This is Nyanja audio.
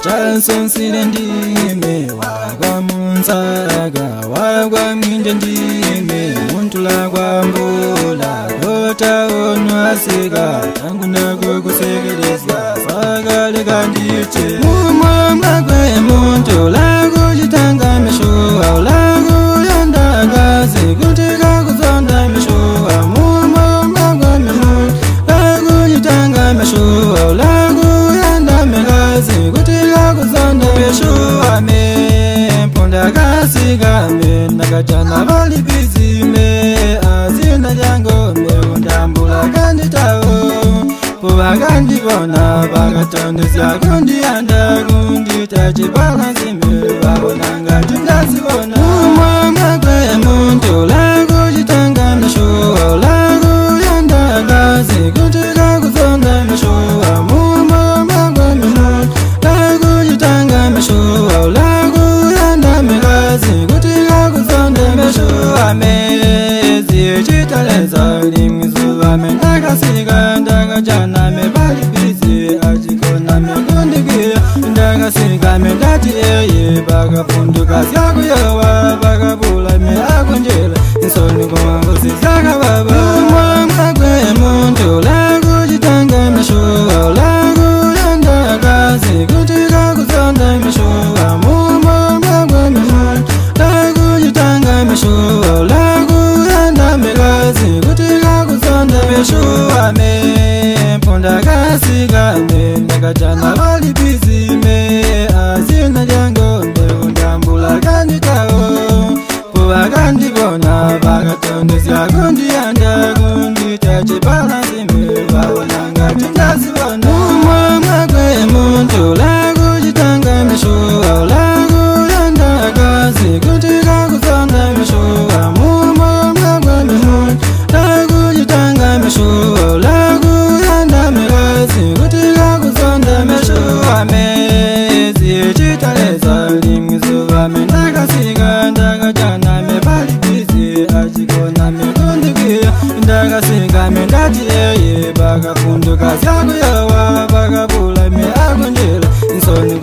Chanson silendime wagwa munsaga wagwa mindendime muntula kwa mbula kota onwasiga tangu nago kusegereza sagale kandiche mumwa gwe muntula kujitanga mishuwa ulagu yandaga zikutika kuzonda mishuwa mumwa gwe muntula kujitanga mishuwa ulagu zikutika kuzonda mishuwa me ponda kasiga me nakachana bali bizime azina jango me undambula kanditawo puba kandibona bakatondesya kundi anda kundi tachibala zime babonanga tindazibona umwanga kwe muntu lakujitanga mishuwa ulagu yandaga zikutika kuzonda mishuwa mishuwa ulagu yanda migazi kutika kuzonda mishuwa mezi chitaleza limwizuva mendakasiga ndakachana mebali bizi achikona mekundikia ndakasiga mendati eye bakapunduka syakuyowa bakabula me akunjela insoni kumangusi syakababa umwamwa kwe muntu lakujitanga mishuwa ulagu yandaka zikutika kuzonda mishuwa mumwamwa kwe muntu lakujitanga mishuwa ulagu yanda migazi kutika kuzonda mishuwa me ponda kasiga me ndakachana bali bizime azina jango ndekundambula kanditawo puba kandibona bakatondesya kundi yanda kundi tachibala zime babonanga tindazibona umwamwa kwe muntu lakujitanga mishuwa ulagu yandaga zikutika kuzonda mishuwa mumwamwa kwe muntu lakujitanga mishuwa ulagu yanda migazi kutika kuzonda mishuwa mezi chitaleza limwizuva mendakasiga ndakachana mebali bizi achikona mekundikia ndakasiga mendati eye bakapunduka syakuyowa bakabula me akunjela insoni